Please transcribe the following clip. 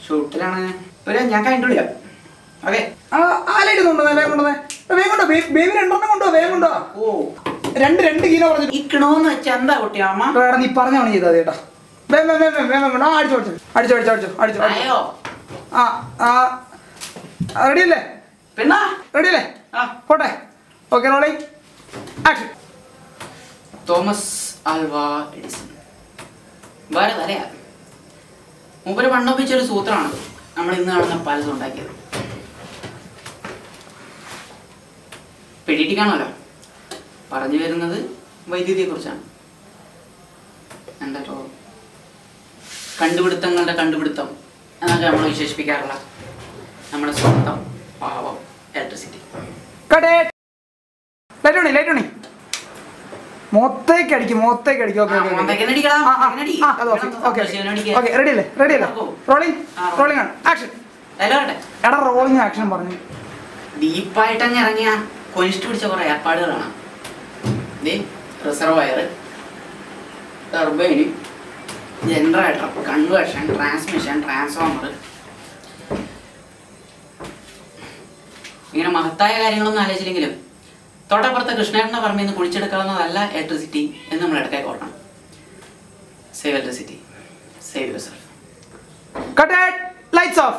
ഷൂട്ടിലാണ്. ഞാൻ കഴിഞ്ഞിട്ട് വിളിക്കാം. ഓക്കെ. ആലായിട്ട് കൊണ്ടുവന്നേ, വേഗം കൊണ്ടുവന്നേ, വേഗം കൊണ്ടോ. ബേബി 2 കൊണ്ടുപോ, വേഗം കൊണ്ടോ. ഓ 2 കിലോ പറഞ്ഞു. ഇക്കണോന്ന് വെച്ചാ എന്താ കുട്ടി അമ്മ? നീ പറഞ്ഞാണ് ചെയ്താ ചേട്ടാ. അടിച്ചോ. റെഡിയല്ലേ? പിന്നെ റെഡിയല്ലേ? പോട്ടെ. Okay, rolling action. Thomas Alva Edison വേറെ തലയാ. മൂപ്പര് പണ്ടൊപ്പിച്ചൊരു സൂത്രമാണ് നമ്മൾ ഇന്ന് കാണുന്ന പലതും ഉണ്ടാക്കിയത്. പിടിയിട്ടിക്കാണല്ലോ. പറഞ്ഞു വരുന്നത് വൈദ്യുതിയെ കുറിച്ചാണ്. എന്താ കണ്ടുപിടുത്തങ്ങളുടെ കണ്ടുപിടുത്തം എന്നൊക്കെ നമ്മൾ വിശേഷിപ്പിക്കാറുള്ള നമ്മുടെ സ്വന്തം പാവം ഇലക്ട്രിസിറ്റി. മൊത്തേക്ക് അടിക്കും. Rolling action. എടാ റോളിംഗ് ആക്ഷൻ പറഞ്ഞു. ഡീപ്പായിട്ടങ്ങ് ഇറങ്ങിയ കൊനിഷ്ട് പിടിച്ച കുറെ ഏർപ്പാടുകളാണ്. Reservoir, turbine, generator, conversion, transmission, transformer, ഇങ്ങനെ മഹത്തായ കാര്യങ്ങളൊന്നും ആലോചിച്ചില്ലെങ്കിലും തൊട്ടപ്പുറത്തെ കൃഷ്ണേട്ടൻ്റെ പറമ്പിൽ നിന്ന് കുഴിച്ചെടുക്കാവുന്നതല്ല ഇലക്ട്രിസിറ്റി എന്ന് നമ്മൾ ഇടയ്ക്ക് ഓർക്കണം. Save electricity, save your self. Cut, lights of.